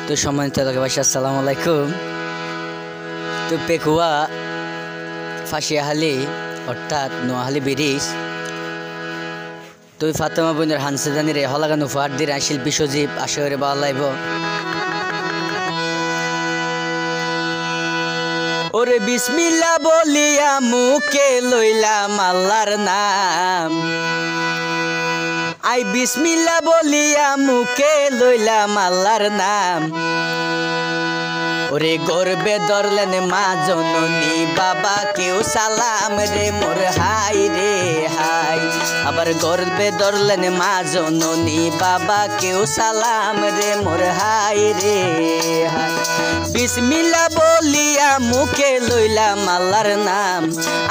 তো সম্মানিত এলাকাবাসী আসসালামু আলাইকুম। তো পেকুয়া ফাঁসিয়াহালি অর্থাৎ নোয়াহালি ব্রিজ তুই ফাতেমা বোনের হানসেদানির হলাগান উপহার দিয়ে শিল্পী সজীব আশা করে ভালো লাগব। ওরে বিসমিল্লাহ বলিয়া মুখে লইলাম আল্লাহর নাম, আই বিসমিল্লাহ বলিয়া মুখে লইলাম আল্লাহর নাম। ওরে গর্বে ধরলেন মা জননী বাবা কেউ সালাম রে মোর হাই রে হাই। আবার গর্বে ধরলেন মা জননী বাবা কেউ সালাম রে মোর হাই রে হাই। বিসমিল্লাহ বলিয়া মুখে লইলাম আল্লাহর নাম,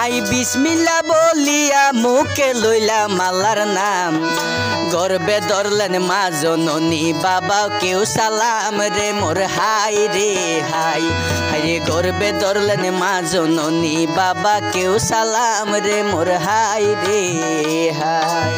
আই বিসমিল্লাহ বলিয়া মুখে লইলাম আল্লাহর নাম। গর্বে ধরলেন মা জননী বাবা কেউ সালাম রে মোর হাই রে হাই। হাইরে গর্বে ধরলেন মা জননী বাবা কেউ সালাম রে মোর হাই রে হাই।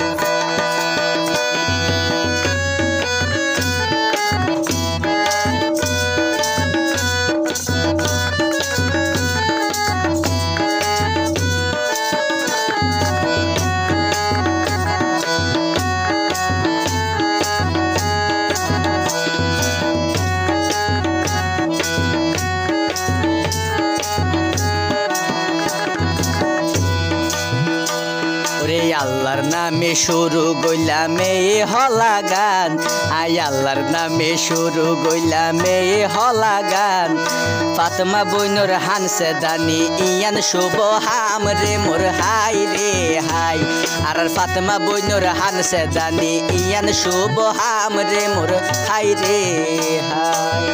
আল্লাহর নামে শুরু গইলাম এই হলা গান, আই আল্লাহর নামে শুরু গইলাম এই হলা গান। ফাতেমা বইনর হানসেদানি ইয়ান শুভ হাম রে মোর হাই রে হাই। আর ফাতেমা বইনর হানসেদানি ইয়ান শুভ হাম রে মোর হাই রে হাই।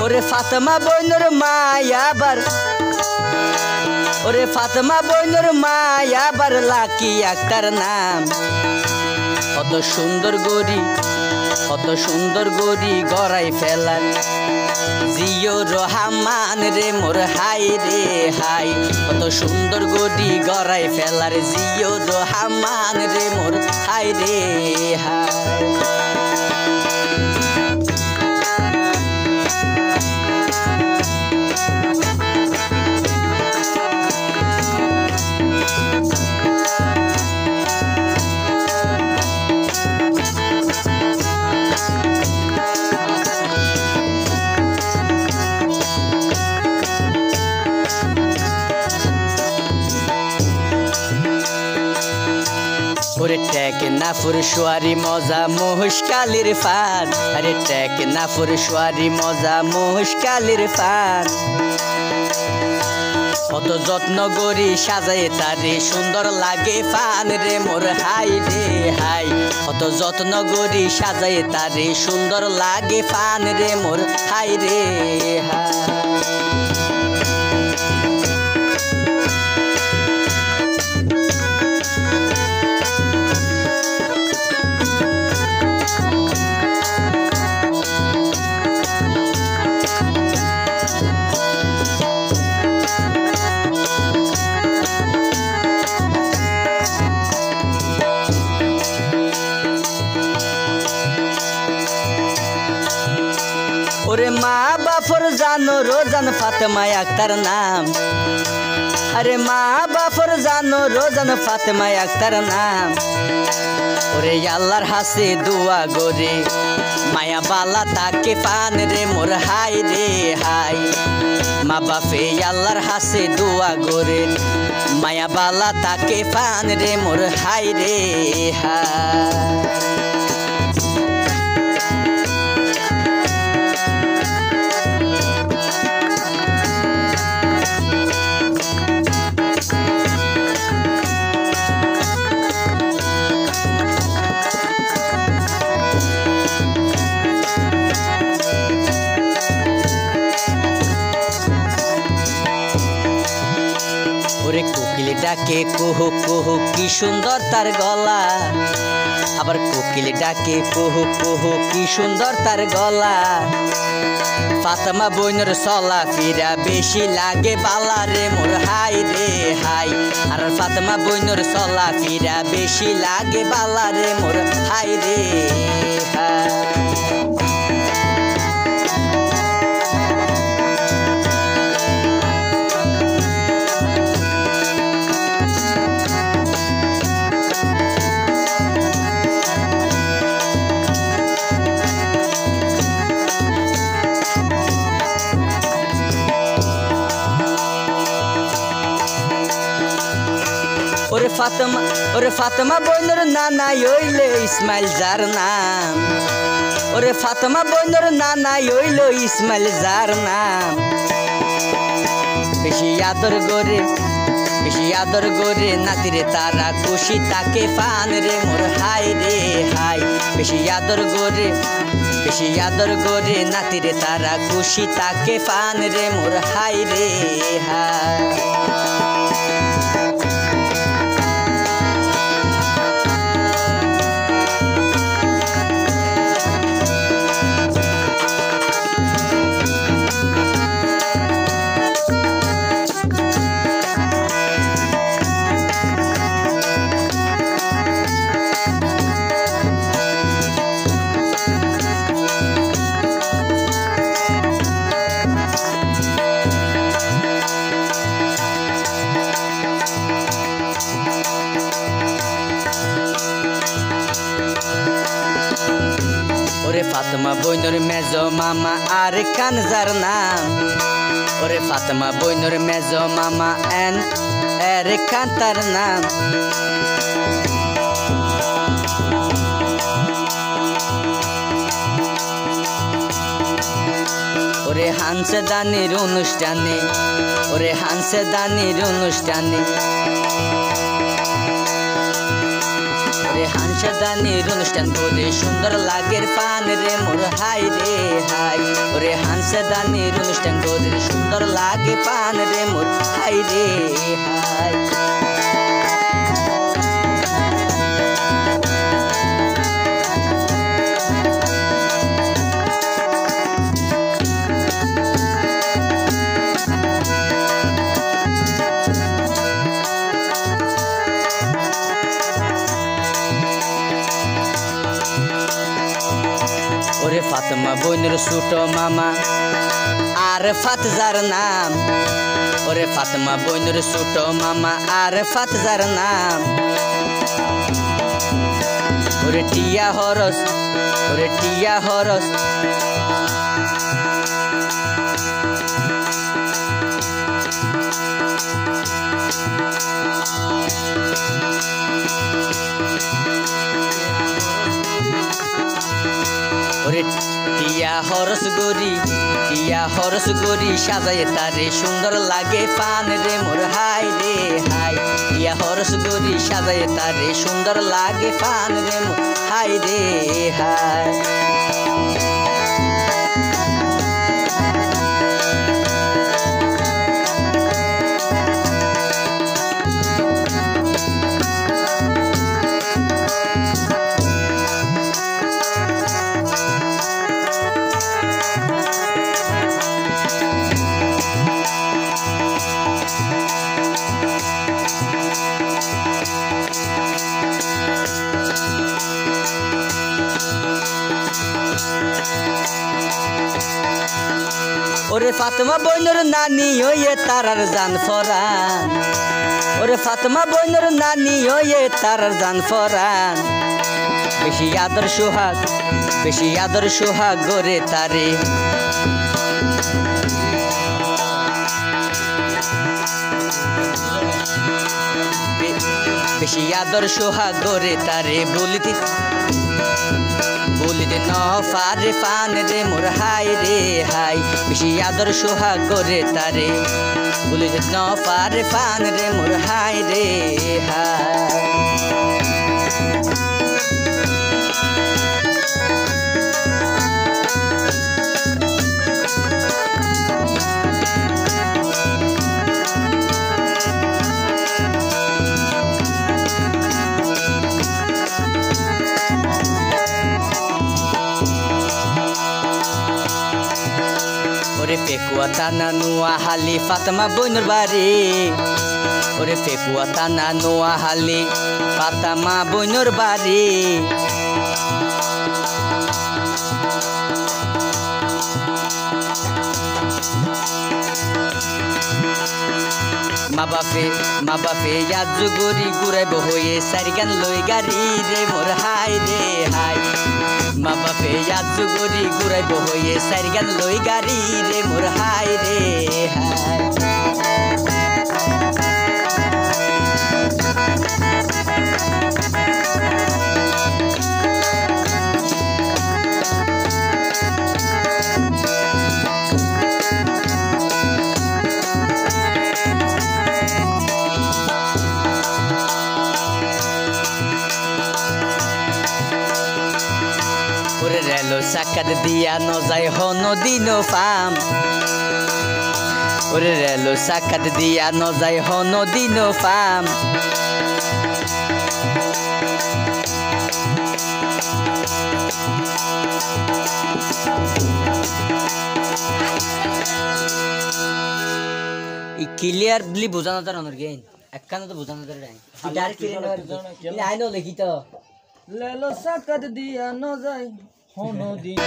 ওরে ফাতেমা বইনর মায়াবার, ওরে ফাতেমা বইনর মায়াবার লাকি আক্তার নাম। কত সুন্দর গরি, কত সুন্দর গরি গড়াই ফেলার জিও রহমান রে মোর হাই রে হাই। কত সুন্দর গরি গড়াই ফেলার জিও রহমান রে মোর হাই রে হাই। ওরে টেক নাফুর সোয়ারি মজা মুশকালির ফান, আরে টেক নাফুর সোয়ারি মজা মুশকালির ফান। কত যত্ন করি সাজাই তারে সুন্দর লাগে ফান রে মোর হাই রে হাই। কত যত্ন করি সাজাই তারে সুন্দর লাগে ফান রে মোর হাই রে হাই। ওরে মা বাফর জানো রোজান ফাতেমা আক্তার নাম, আরে মা বাফর জানো রোজান ফাতেমা আক্তার নাম। ওরে আল্লাহর হাসে দোয়া গরে মায়া বালা তাকে পান রে মোর হাই রে হাই। মা বাপে আল্লাহর হাসে দোয়া গরে মায়া বালা তাকে পান রে মোর হাই রে হাই। ওরে কোকিল ডাকে কুহু কুহু কি সুন্দর তার গলা আবার কোকিল ডাকে কুহু কুহু কি সুন্দর তার গলা ফাতেমা বইনের চলা ফিরা বেশি লাগে বালা রে মোর হাই রে হাই আর ফাতেমা বইনের চলা ফিরা বেশি লাগে বালা রে মোর হাই রে হাই ওরে ফাতেমা বইনের নানা হইলে ইসমাইল যার নাম ওরে ফাতেমা বইনের নানা হইল ইসমাইল যার নাম বেশি আদর গরে নাতিরে তারা খুশি তাকে পান রে মোর হাই রে হাই বেশি আদর গরে নাতিরে তারা খুশি তাকে পান রে মোর হাই রে হাই ওরে ফাতেমা বইনের মেজো মামা আর কান যার নাম ওরে ফাতেমা বইনের মেজো মামা এর কান তার নাম ওরে হানসে দানির অনুষ্ঠানে হাঁসদানির অনুষ্ঠান করে সুন্দর লাগের পান রে মোর হাই রে হাই ওরে হাঁসদানির অনুষ্ঠান করে সুন্দর লাগে পান রে মোর হাই রে হাই ওরে ফাতেমা বইনের ছোট মামা আর ফাত যার নাম ওরে ফাতেমা বইনের ছোট মামা আর ফাত যার নাম ওরে টিয়া হরস ওরে টিয়া হরস গরি সাজায় তারে সুন্দর লাগে পান রে মোর হাই রে হাই টিয়া হরস গরি সাজায় তারে সুন্দর লাগে পান রে মোর হাই রে হাই ওরে ফাতেমা বইনের নানি হইয়ে তারার জান ফরান ওরে ফাতেমা বইনের নানি হইয়ে তারার জান ফরান বেশি আদর সোহাগ গরে তারে বেশি আদর সোহাগ গরে তারে বলিতে ন ফারে পান রে মোর হাই রে হাই বেশি আদর সোহাগ গরে তারে বলিতে ন ফারে পান রে মোর হাই রে হাই ফেকুয়া টানা নোয়াখালী ফাতেমা বইনুর বাড়ি ওরে ফেকুয়া টানা নোয়াখালী ফাতেমা বইনুর বাড়ি মা বাপে আজু গরি ঘুরাইব হয়ে সারিগান লই গাড়ি রে মোর হাই রে হাই মা বাপে আজু গরি ঘুরাইব হয়ে সারিগান লই গাড়ি রে মোর হাই রে হাই রেলো সাকাত দিয়া ন যায় হনো দিনো ফাম ওরে রেলো সাকাত দিয়া ন যায় হনো দিনো ফাম ক্লিয়ারলি বোঝানো তার অনর গেন একখানে তো বোঝানো তার নাই ডাইরেক্ট ক্লিয়ার আইনো লিখি তো লেলো সাকাত দিয়া ন যায় হনো দিন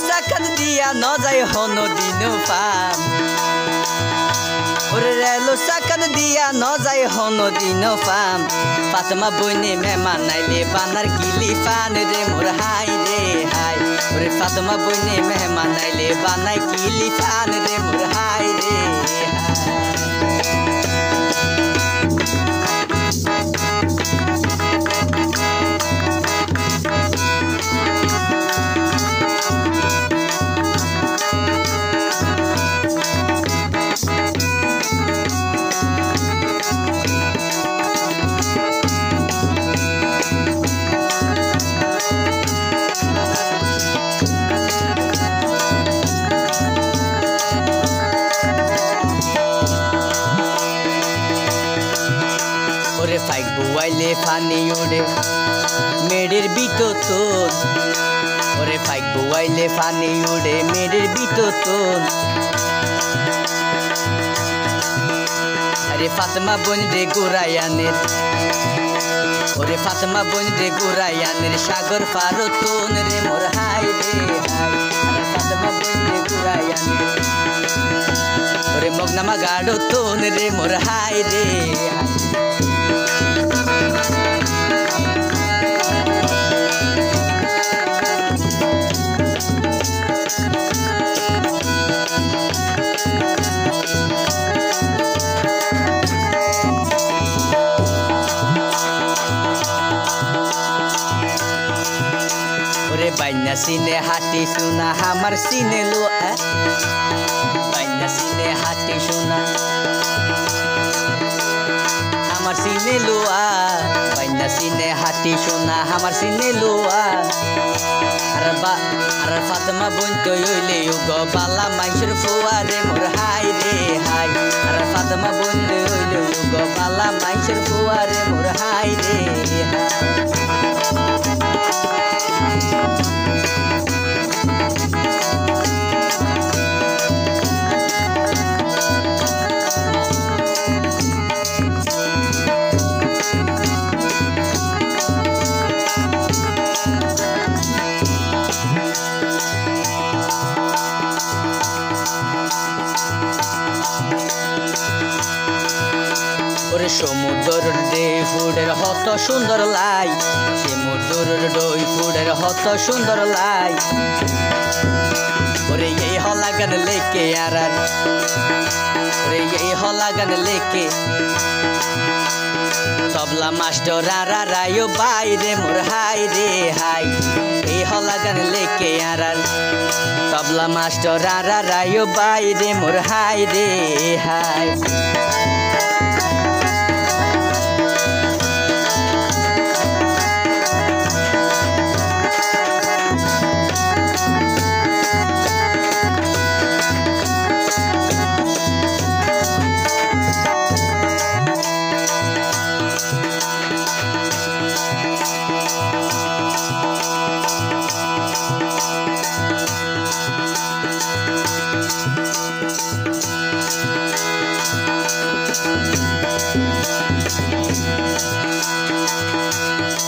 সাকাত দিয়া ন যায় হনো দিনো ফাম ওরে রেলো সাকাত দিয়া ন যায় হনো দিনো ফাম ফাতেমা বইনে মেহমান নাইলে বানার কিলি ফান রে মোর হাই রে হাই ওরে ফাতেমা বইনে মেহমান নাইলে বানাই কিলি ফান রে মোর হাই রে ফাইক বুয়াইলে ফানি উড়ে মেডের বিততন ওরে ফাইক বুয়াইলে ফানি উড়ে মেডের বিততন আরে ফাতেমা বোন রে গোরায়ানের ওরে ফাতেমা বোন রে গোরায়ানের সাগর পারতন রে মোর হাই রে হাই আরে ফাতেমা বোন রে গোরায়ানের ওরে মগনামা গাড়তন রে মোর হাই রে হাই বাইনা সিনে হাতি সোনা আমার সিনে লো বাইনা সিনে হাতি সোনা আমার সিনে লোয়া বাইনা সিনে হাতি সোনা আমার সিনে লোয়া আর ফাতেমা বোন তো হইলে গো বালা মাইশের ফুয়া রে মোর হাই রে হাই আর ফাতেমা বোন হইলে গো বালা মাইশের ফুয়া রে মোর হাই রে হাই সমুদ্রের ঢেউয়ের হত সুন্দর লাই সে মধুর দই ফুড়ের হত সুন্দর লাই ওরে এই হলাগান লেকে আর ওরে এই হলাগান লেকে তবলা মাস্টার আরা রায়ো বাইরে মোর হাই রে হাই এই হলাগান লেকে আর তবলা মাস্টার আরা রায়ো বাইরে মোর হাই রে হাই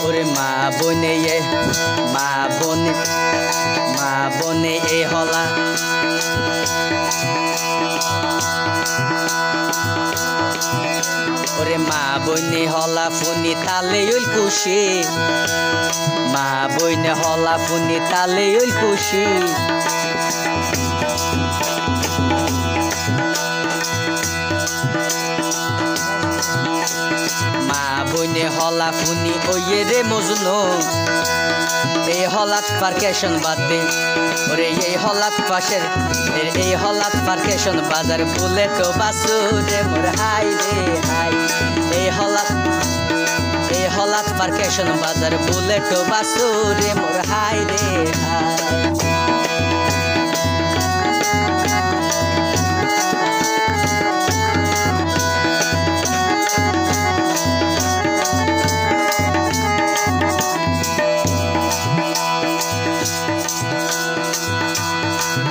ওরে মা বনে এ হলা ওরে মা বনে হলা ফুনি তালে ওই খুশি মা বনে হলা ফুনি তালে ওই খুশি মা বনে হলা ফুনি ওয়ে রে মজনু এই হলাত পার্কেশন বাদ দে ওরে এই হলাত পাশের এই হলাত পার্কেশন বাজার ফুলে তো বাসু রে মোর হাই রে হাই এই হলাত পার্কেশন বাজার ফুলে তো বাসু রে মোর হাই রে হাই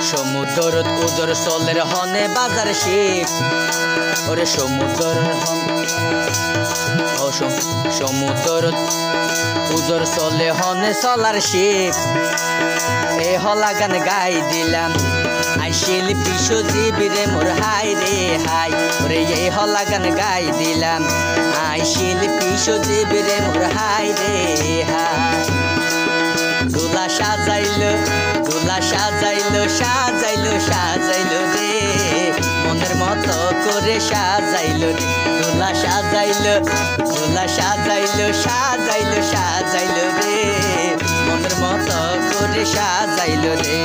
সমুদ্র উজর চলের হনে বাজার শিব ওরে সমুদ্র উজর চলে হনে চলার শিব এ হলাগান গাই দিলাম আইসিল বিশ্বজীব রে মোর হাই রে হাই ওরে এই হলাগান গাই দিলাম আইসিল বিশ্বজীব রে মোর হাই রে হাই দুলা সাজাইলো সাজাইলো রে মনের মতো করে সাজাইলো রে দুলা সাজাইলো রে মনের মতো করে সাজাইলো রে।